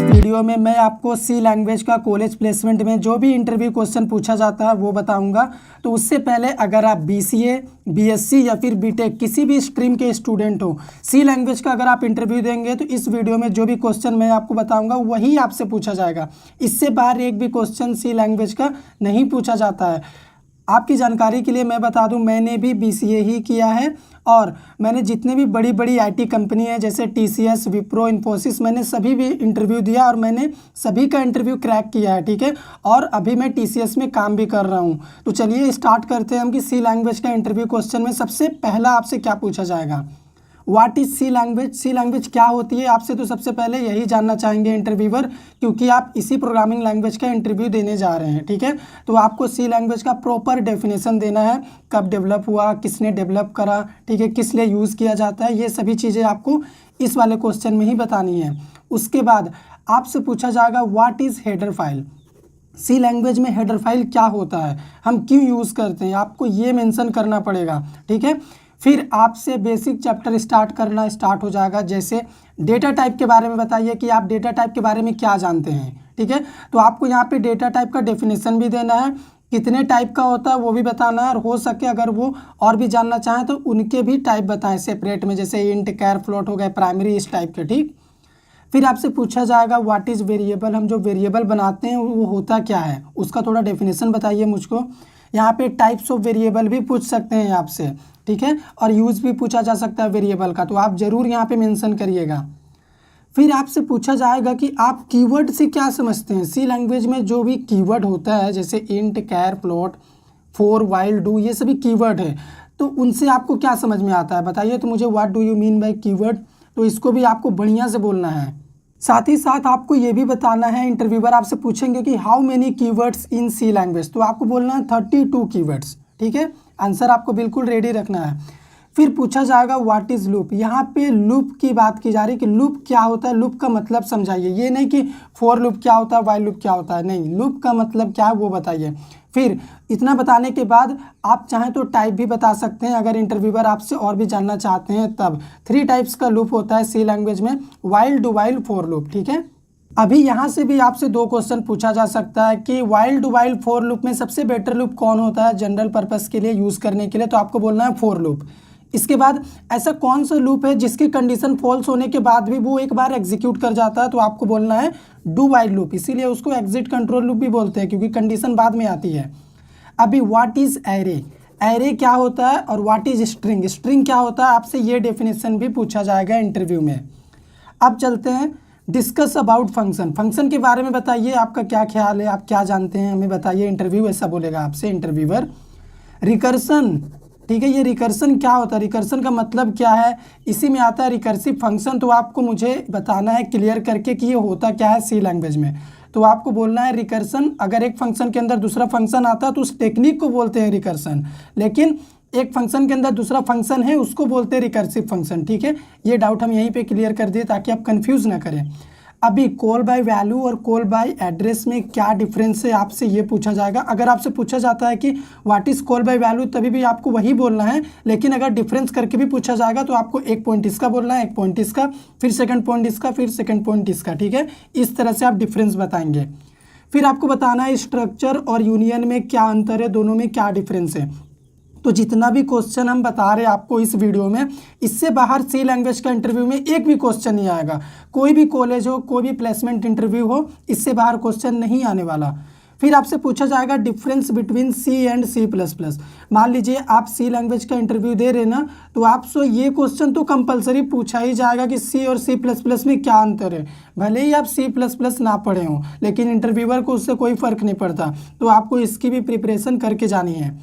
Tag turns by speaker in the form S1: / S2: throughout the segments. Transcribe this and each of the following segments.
S1: Video में मैं आपको सी लैंग्वेज का कॉलेज प्लेसमेंट में जो भी इंटरव्यू क्वेश्चन पूछा जाता है वो बताऊंगा। तो उससे पहले अगर आप BCA, BSc या फिर BTech किसी भी स्ट्रीम के स्टूडेंट हो, सी लैंग्वेज का अगर आप इंटरव्यू देंगे तो इस वीडियो में जो भी क्वेश्चन मैं आपको बताऊंगा वही आपसे पूछा जाएगा। इससे बाहर एक भी क्वेश्चन सी लैंग्वेज का नहीं पूछा जाता है। आपकी जानकारी के लिए मैं बता दूं, मैंने भी BCA ही किया है और मैंने जितने भी बड़ी बड़ी IT कंपनी है जैसे TCS, विप्रो, इन्फोसिस, मैंने सभी भी इंटरव्यू दिया और मैंने सभी का इंटरव्यू क्रैक किया है, ठीक है। और अभी मैं TCS में काम भी कर रहा हूं। तो चलिए स्टार्ट करते हैं हम कि सी लैंग्वेज का इंटरव्यू क्वेश्चन में सबसे पहला आपसे क्या पूछा जाएगा। What is C language? C language क्या होती है आपसे तो सबसे पहले यही जानना चाहेंगे इंटरव्यूअर, क्योंकि आप इसी प्रोग्रामिंग लैंग्वेज का इंटरव्यू देने जा रहे हैं, ठीक है। तो आपको सी लैंग्वेज का प्रॉपर डेफिनेशन देना है, कब डेवलप हुआ, किसने डेवलप करा, ठीक है, किस लिए यूज़ किया जाता है, ये सभी चीज़ें आपको इस वाले क्वेश्चन में ही बतानी है। उसके बाद आपसे पूछा जाएगा what is header file. C language में हेडर फाइल क्या होता है, हम क्यों यूज़ करते हैं, आपको ये मेंशन करना पड़ेगा, ठीक है। फिर आपसे बेसिक चैप्टर स्टार्ट हो जाएगा, जैसे डेटा टाइप के बारे में बताइए कि आप डेटा टाइप के बारे में क्या जानते हैं, ठीक है। तो आपको यहाँ पे डेटा टाइप का डेफिनेशन भी देना है, कितने टाइप का होता है वो भी बताना है, और हो सके अगर वो और भी जानना चाहें तो उनके भी टाइप बताएं सेपरेट में, जैसे इंट, कैर, फ्लोट हो गए, प्राइमरी, इस टाइप के, ठीक। फिर आपसे पूछा जाएगा व्हाट इज़ वेरिएबल। हम जो वेरिएबल बनाते हैं वो होता क्या है, उसका थोड़ा डेफिनेशन बताइए मुझको। यहाँ पे टाइप्स ऑफ वेरिएबल भी पूछ सकते हैं आपसे, ठीक है, और यूज़ भी पूछा जा सकता है वेरिएबल का, तो आप ज़रूर यहाँ पे मेंशन करिएगा। फिर आपसे पूछा जाएगा कि आप कीवर्ड से क्या समझते हैं। सी लैंग्वेज में जो भी कीवर्ड होता है जैसे int, char, float, for, while, do, ये सभी कीवर्ड है, तो उनसे आपको क्या समझ में आता है बताइए तो मुझे। What do you mean by keyword, तो इसको भी आपको बढ़िया से बोलना है। साथ ही साथ आपको ये भी बताना है, इंटरव्यूअर आपसे पूछेंगे कि how many keywords in C language, तो आपको बोलना है 32 कीवर्ड्स, ठीक है। आंसर आपको बिल्कुल रेडी रखना है। फिर पूछा जाएगा व्हाट इज़ लूप। यहाँ पे लूप की बात की जा रही है कि लूप क्या होता है, लूप का मतलब समझाइए। ये नहीं कि फॉर लूप क्या होता है, व्हाइल लूप क्या होता है, नहीं, लूप का मतलब क्या है वो बताइए। फिर इतना बताने के बाद आप चाहें तो टाइप भी बता सकते हैं, अगर इंटरव्यूअर आपसे और भी जानना चाहते हैं तब। 3 टाइप्स का लूप होता है सी लैंग्वेज में, while, do while, for loop, ठीक है। अभी यहाँ से भी आपसे 2 क्वेश्चन पूछा जा सकता है कि while, do while, for loop में सबसे बेटर लूप कौन होता है जनरल पर्पस के लिए यूज़ करने के लिए, तो आपको बोलना है फॉर लूप। इसके बाद ऐसा कौन सा लूप है जिसकी कंडीशन फॉल्स होने के बाद भी वो एक बार एग्जीक्यूट कर जाता है, तो आपको बोलना है डू व्हाइल लूप। इसीलिए उसको एग्जिट कंट्रोल लूप भी बोलते हैं क्योंकि कंडीशन बाद में आती है। अभी व्हाट इज़ एरे, एरे क्या होता है, और व्हाट इज़ स्ट्रिंग, स्ट्रिंग क्या होता है, आपसे ये डेफिनेशन भी पूछा जाएगा इंटरव्यू में। अब चलते हैं डिस्कस अबाउट फंक्शन। फंक्शन के बारे में बताइए, आपका क्या ख्याल है, आप क्या जानते हैं हमें बताइए। इंटरव्यू ऐसा बोलेगा आपसे इंटरव्यूअर। रिकर्सन, ठीक है, ये रिकर्सन क्या होता है, रिकर्सन का मतलब क्या है, इसी में आता है रिकर्सिव फंक्शन। तो आपको मुझे बताना है क्लियर करके कि ये होता क्या है सी लैंग्वेज में। तो आपको बोलना है रिकर्सन, अगर एक फंक्शन के अंदर दूसरा फंक्शन आता है तो उस टेक्निक को बोलते हैं रिकर्सन, लेकिन एक फंक्शन के अंदर दूसरा फंक्शन है उसको बोलते हैं रिकर्सिव फंक्शन, ठीक है। ये डाउट हम यहीं पे क्लियर कर दिए ताकि आप कंफ्यूज ना करें। अभी कॉल बाय वैल्यू और कॉल बाय एड्रेस में क्या डिफरेंस है, आपसे ये पूछा जाएगा। अगर आपसे पूछा जाता है कि what is call by value तभी भी आपको वही बोलना है, लेकिन अगर डिफरेंस करके भी पूछा जाएगा तो आपको 1 पॉइंट इसका बोलना है, 1 पॉइंट इसका, फिर सेकंड पॉइंट इसका, फिर सेकंड पॉइंट इसका, ठीक है। इस तरह से आप डिफरेंस बताएंगे। फिर आपको बताना है स्ट्रक्चर और यूनियन में क्या अंतर है, दोनों में क्या डिफरेंस है। तो जितना भी क्वेश्चन हम बता रहे हैं आपको इस वीडियो में, इससे बाहर सी लैंग्वेज का इंटरव्यू में एक भी क्वेश्चन नहीं आएगा। कोई भी कॉलेज हो, कोई भी प्लेसमेंट इंटरव्यू हो, इससे बाहर क्वेश्चन नहीं आने वाला। फिर आपसे पूछा जाएगा difference between C and C++। मान लीजिए आप सी लैंग्वेज का इंटरव्यू दे रहे ना, तो आपसे ये क्वेश्चन तो कंपलसरी पूछा ही जाएगा कि C और C++ में क्या अंतर है। भले ही आप C++ ना पढ़े हों, लेकिन इंटरव्यूअर को उससे कोई फ़र्क नहीं पड़ता, तो आपको इसकी भी प्रिपरेशन करके जानी है।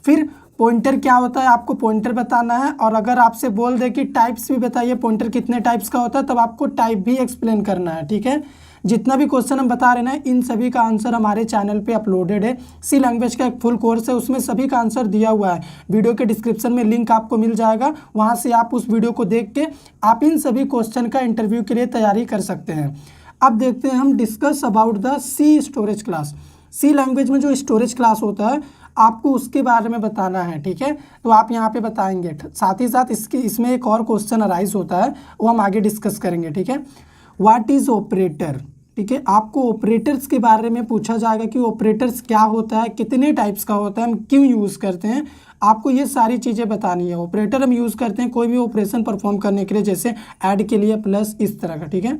S1: फिर पॉइंटर क्या होता है, आपको पॉइंटर बताना है, और अगर आपसे बोल दे कि टाइप्स भी बताइए, पॉइंटर कितने टाइप्स का होता है, तब आपको टाइप भी एक्सप्लेन करना है, ठीक है। जितना भी क्वेश्चन हम बता रहे हैं इन सभी का आंसर हमारे चैनल पे अपलोडेड है। सी लैंग्वेज का एक फुल कोर्स है, उसमें सभी का आंसर दिया हुआ है। वीडियो के डिस्क्रिप्शन में लिंक आपको मिल जाएगा, वहाँ से आप उस वीडियो को देख के आप इन सभी क्वेश्चन का इंटरव्यू के लिए तैयारी कर सकते हैं। अब देखते हैं हम discuss about the C storage class. C language में जो स्टोरेज क्लास होता है आपको उसके बारे में बताना है, ठीक है। तो आप यहाँ पे बताएंगे, साथ ही साथ इसमें एक और क्वेश्चन अराइज होता है, वो हम आगे डिस्कस करेंगे, ठीक है। व्हाट इज ऑपरेटर, ठीक है। आपको ऑपरेटर्स के बारे में पूछा जाएगा कि ऑपरेटर्स क्या होता है, कितने टाइप्स का होता है, हम क्यों यूज़ करते हैं, आपको ये सारी चीज़ें बतानी है। ऑपरेटर हम यूज़ करते हैं कोई भी ऑपरेशन परफॉर्म करने के लिए, जैसे ऐड के लिए, प्लस, इस तरह का, ठीक है।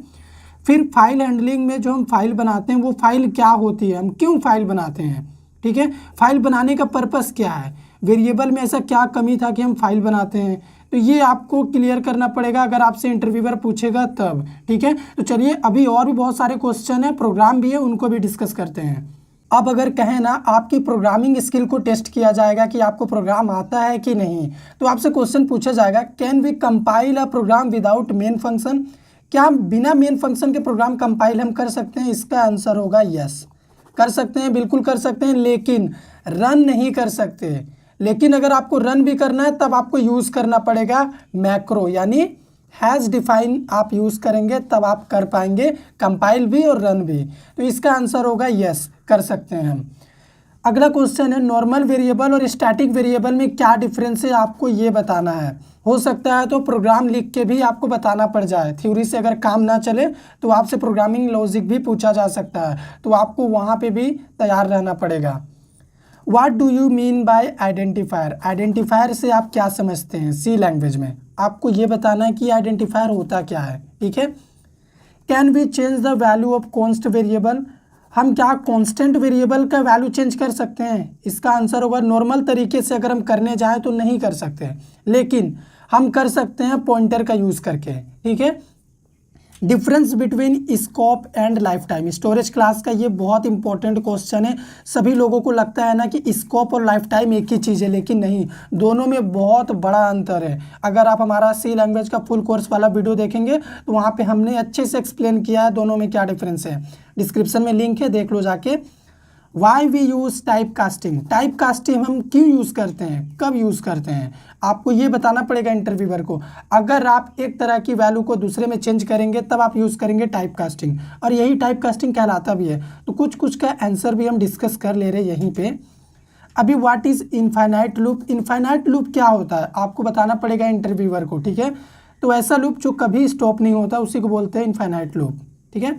S1: फिर फाइल हैंडलिंग में जो हम फाइल बनाते हैं वो फाइल क्या होती है, हम क्यों फाइल बनाते हैं, ठीक है। फाइल बनाने का पर्पस क्या है, वेरिएबल में ऐसा क्या कमी था कि हम फाइल बनाते हैं, तो ये आपको क्लियर करना पड़ेगा अगर आपसे इंटरव्यूअर पूछेगा तब, ठीक है। तो चलिए अभी और भी बहुत सारे क्वेश्चन है, प्रोग्राम भी है, उनको भी डिस्कस करते हैं। अब अगर कहें ना आपकी प्रोग्रामिंग स्किल को टेस्ट किया जाएगा कि आपको प्रोग्राम आता है कि नहीं, तो आपसे क्वेश्चन पूछा जाएगा, can we compile a program without main function, क्या हम बिना मेन फंक्शन के प्रोग्राम कंपाइल हम कर सकते हैं। इसका आंसर होगा यस, कर सकते हैं, बिल्कुल कर सकते हैं, लेकिन रन नहीं कर सकते। लेकिन अगर आपको रन भी करना है तब आपको यूज़ करना पड़ेगा मैक्रो, यानी हैज़ डिफाइन आप यूज़ करेंगे तब आप कर पाएंगे कंपाइल भी और रन भी। तो इसका आंसर होगा यस, कर सकते हैं हम। अगला क्वेश्चन है, नॉर्मल वेरिएबल और स्टैटिक वेरिएबल में क्या डिफरेंस है, आपको ये बताना है। हो सकता है तो प्रोग्राम लिख के भी आपको बताना पड़ जाए, थ्योरी से अगर काम ना चले तो आपसे प्रोग्रामिंग लॉजिक भी पूछा जा सकता है, तो आपको वहाँ पे भी तैयार रहना पड़ेगा। What do you mean by identifier, identifier से आप क्या समझते हैं सी लैंग्वेज में, आपको ये बताना है कि आइडेंटिफायर होता क्या है, ठीक है। Can we change the value of const variable, हम क्या कांस्टेंट वेरिएबल का वैल्यू चेंज कर सकते हैं। इसका आंसर होगा नॉर्मल तरीके से अगर हम करने जाएं तो नहीं कर सकते, लेकिन हम कर सकते हैं पॉइंटर का यूज़ करके, ठीक है। Difference between scope and life time, storage class का ये बहुत इंपॉर्टेंट क्वेश्चन है। सभी लोगों को लगता है ना कि स्कोप और लाइफ टाइम एक ही चीज़ है, लेकिन नहीं, दोनों में बहुत बड़ा अंतर है। अगर आप हमारा सी लैंग्वेज का फुल कोर्स वाला वीडियो देखेंगे तो वहाँ पे हमने अच्छे से एक्सप्लेन किया है दोनों में क्या डिफरेंस है। डिस्क्रिप्शन में लिंक है, देख लो जाके। Why we use type casting, type casting हम क्यों यूज़ करते हैं, कब यूज़ करते हैं, आपको ये बताना पड़ेगा इंटरव्यूअर को। अगर आप एक तरह की वैल्यू को दूसरे में चेंज करेंगे तब आप यूज़ करेंगे टाइप कास्टिंग, और यही टाइप कास्टिंग कहलाता भी है। तो कुछ कुछ का आंसर भी हम डिस्कस कर ले रहे हैं यहीं पे। अभी what is infinite loop, infinite loop क्या होता है आपको बताना पड़ेगा इंटरव्यूअर को, ठीक है। तो ऐसा लूप जो कभी स्टॉप नहीं होता उसी को बोलते हैं इनफाइनाइट लूप, ठीक है।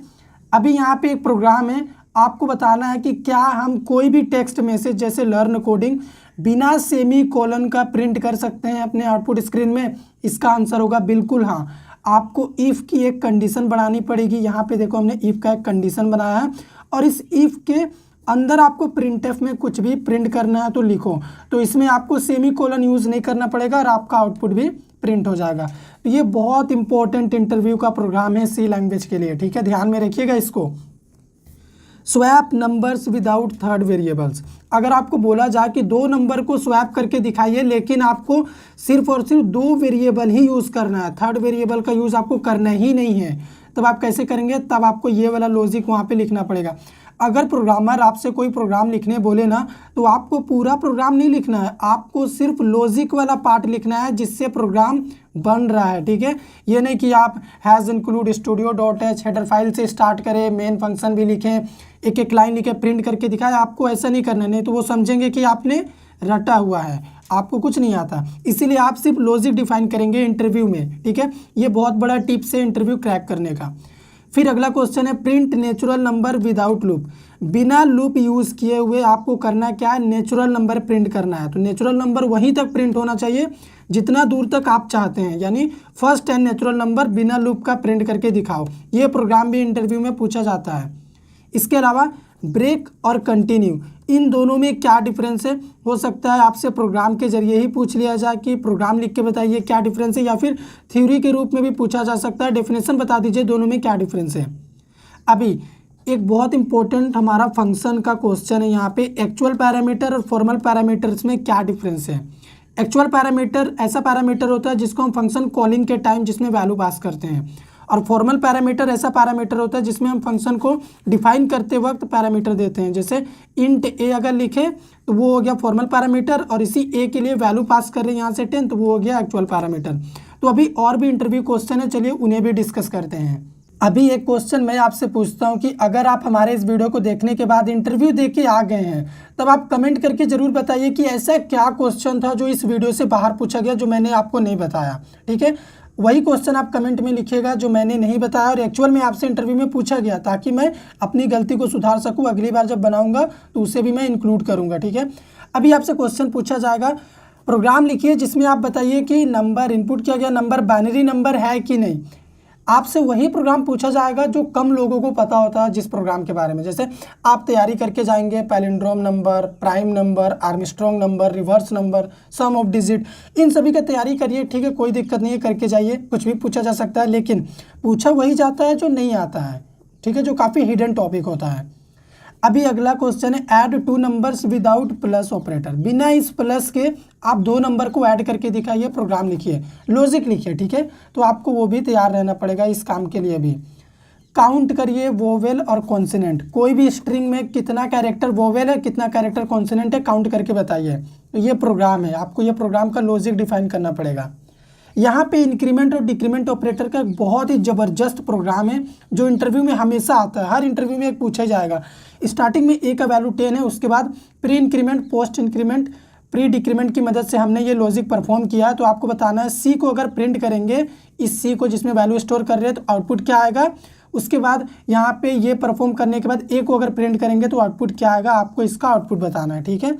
S1: अभी यहाँ पे एक प्रोग्राम है, आपको बताना है कि क्या हम कोई भी टेक्स्ट मैसेज जैसे लर्न कोडिंग बिना सेमी कोलन का प्रिंट कर सकते हैं अपने आउटपुट स्क्रीन में। इसका आंसर होगा बिल्कुल हाँ। आपको इफ़ की एक कंडीशन बनानी पड़ेगी, यहाँ पे देखो हमने इफ़ का एक कंडीशन बनाया है, और इस इफ़ के अंदर आपको प्रिंटएफ में कुछ भी प्रिंट करना है तो लिखो, तो इसमें आपको सेमी कोलन यूज़ नहीं करना पड़ेगा और आपका आउटपुट भी प्रिंट हो जाएगा। तो ये बहुत इंपॉर्टेंट इंटरव्यू का प्रोग्राम है सी लैंग्वेज के लिए, ठीक है, ध्यान में रखिएगा इसको। Swap numbers without third variables, अगर आपको बोला जाए कि दो नंबर को स्वैप करके दिखाइए लेकिन आपको सिर्फ और सिर्फ दो वेरिएबल ही यूज़ करना है, थर्ड वेरिएबल का यूज़ आपको करना ही नहीं है, तब आप कैसे करेंगे, तब आपको ये वाला लॉजिक वहाँ पे लिखना पड़ेगा। अगर प्रोग्रामर आपसे कोई प्रोग्राम लिखने बोले ना तो आपको पूरा प्रोग्राम नहीं लिखना है, आपको सिर्फ लॉजिक वाला पार्ट लिखना है जिससे प्रोग्राम बन रहा है, ठीक है। ये नहीं कि आप has include studio dot H header file से स्टार्ट करें, मेन फंक्शन भी लिखें, एक एक लाइन लिखे, प्रिंट करके दिखाए, आपको ऐसा नहीं करना, नहीं तो वो समझेंगे कि आपने रटा हुआ है, आपको कुछ नहीं आता। इसीलिए आप सिर्फ लॉजिक डिफाइन करेंगे इंटरव्यू में, ठीक है। ये बहुत बड़ा टिप्स है इंटरव्यू क्रैक करने का। फिर अगला क्वेश्चन है print natural number without loop, बिना लूप यूज़ किए हुए आपको करना क्या है, नेचुरल नंबर प्रिंट करना है। तो नेचुरल नंबर वहीं तक प्रिंट होना चाहिए जितना दूर तक आप चाहते हैं, यानी फर्स्ट 10 नेचुरल नंबर बिना लूप का प्रिंट करके दिखाओ। ये प्रोग्राम भी इंटरव्यू में पूछा जाता है। इसके अलावा ब्रेक और कंटिन्यू, इन दोनों में क्या डिफरेंस है, हो सकता है आपसे प्रोग्राम के जरिए ही पूछ लिया जाए कि प्रोग्राम लिख के बताइए क्या डिफरेंस है, या फिर थ्योरी के रूप में भी पूछा जा सकता है, डेफिनेशन बता दीजिए दोनों में क्या डिफरेंस है। अभी एक बहुत इंपॉर्टेंट हमारा फंक्शन का क्वेश्चन है यहाँ पे, एक्चुअल पैरामीटर और फॉर्मल पैरामीटर्स में क्या डिफरेंस है। एक्चुअल पैरामीटर ऐसा पैरामीटर होता है जिसको हम फंक्शन कॉलिंग के टाइम जिसमें वैल्यू पास करते हैं, और फॉर्मल पैरामीटर ऐसा पैरामीटर होता है जिसमें हम फंक्शन को डिफाइन करते वक्त पैरामीटर देते हैं। जैसे इंट ए अगर लिखे तो वो हो गया फॉर्मल पैरामीटर, और इसी ए के लिए वैल्यू पास कर रहे हैं यहाँ से 10, तो वो हो गया एक्चुअल पैरामीटर। तो अभी और भी इंटरव्यू क्वेश्चन है, चलिए उन्हें भी डिस्कस करते हैं। अभी एक क्वेश्चन मैं आपसे पूछता हूं कि अगर आप हमारे इस वीडियो को देखने के बाद इंटरव्यू देके आ गए हैं तब आप कमेंट करके ज़रूर बताइए कि ऐसा क्या क्वेश्चन था जो इस वीडियो से बाहर पूछा गया जो मैंने आपको नहीं बताया, ठीक है। वही क्वेश्चन आप कमेंट में लिखिएगा जो मैंने नहीं बताया और एक्चुअल में आपसे इंटरव्यू में पूछा गया, ताकि मैं अपनी गलती को सुधार सकूं, अगली बार जब बनाऊंगा तो उसे भी मैं इंक्लूड करूंगा, ठीक है। अभी आपसे क्वेश्चन पूछा जाएगा, प्रोग्राम लिखिए जिसमें आप बताइए कि नंबर इनपुट किया गया नंबर बाइनरी नंबर है कि नहीं। आपसे वही प्रोग्राम पूछा जाएगा जो कम लोगों को पता होता है जिस प्रोग्राम के बारे में। जैसे आप तैयारी करके जाएंगे palindrome number, prime number, Armstrong number, reverse number, sum of digit, इन सभी का तैयारी करिए, ठीक है, कोई दिक्कत नहीं है, करके जाइए, कुछ भी पूछा जा सकता है, लेकिन पूछा वही जाता है जो नहीं आता है, ठीक है, जो काफ़ी हिडन टॉपिक होता है। अभी अगला क्वेश्चन है, add 2 numbers without plus operator. बिना इस प्लस के आप 2 नंबर को ऐड करके दिखाइए, प्रोग्राम लिखिए, लॉजिक लिखिए, ठीक है। तो आपको वो भी तैयार रहना पड़ेगा इस काम के लिए भी। काउंट करिए वोवेल और कॉन्सोनेंट, कोई भी स्ट्रिंग में कितना कैरेक्टर वोवेल है, कितना कैरेक्टर कॉन्सोनेंट है, काउंट करके बताइए। तो ये प्रोग्राम है, आपको ये प्रोग्राम का लॉजिक डिफाइन करना पड़ेगा। यहाँ पे इंक्रीमेंट और डिक्रीमेंट ऑपरेटर का बहुत ही ज़बरदस्त प्रोग्राम है जो इंटरव्यू में हमेशा आता है, हर इंटरव्यू में एक पूछा जाएगा। स्टार्टिंग में ए का वैल्यू 10 है, उसके बाद pre increment, post increment, pre decrement की मदद से हमने ये लॉजिक परफॉर्म किया है। तो आपको बताना है सी को अगर प्रिंट करेंगे, इस सी को जिसमें वैल्यू स्टोर कर रहे हैं, तो आउटपुट क्या आएगा। उसके बाद यहाँ पे ये परफॉर्म करने के बाद ए को अगर प्रिंट करेंगे तो आउटपुट क्या आएगा, आपको इसका आउटपुट बताना है, ठीक है।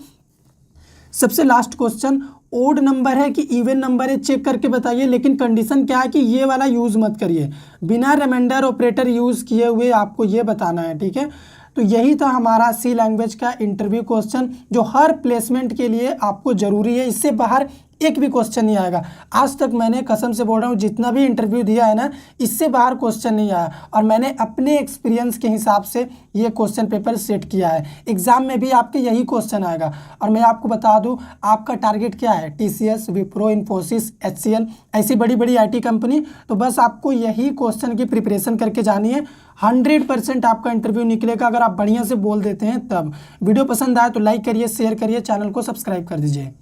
S1: सबसे लास्ट क्वेश्चन, ओड नंबर है कि इवन नंबर है, चेक करके बताइए, लेकिन कंडीशन क्या है कि ये वाला यूज़ मत करिए, बिना रिमाइंडर ऑपरेटर यूज़ किए हुए आपको ये बताना है, ठीक है। तो यही था हमारा सी लैंग्वेज का इंटरव्यू क्वेश्चन जो हर प्लेसमेंट के लिए आपको ज़रूरी है, इससे बाहर एक भी क्वेश्चन नहीं आएगा। आज तक मैंने कसम से बोल रहा हूँ जितना भी इंटरव्यू दिया है ना, इससे बाहर क्वेश्चन नहीं आया, और मैंने अपने एक्सपीरियंस के हिसाब से ये क्वेश्चन पेपर सेट किया है। एग्जाम में भी आपके यही क्वेश्चन आएगा। और मैं आपको बता दूँ, आपका टारगेट क्या है, TCS, विप्रो, इन्फोसिस, HCL, ऐसी बड़ी बड़ी IT कंपनी। तो बस आपको यही क्वेश्चन की प्रिपरेशन करके जानी है, 100% आपका इंटरव्यू निकलेगा अगर आप बढ़िया से बोल देते हैं तब। वीडियो पसंद आए तो लाइक करिए, शेयर करिए, चैनल को सब्सक्राइब कर दीजिए।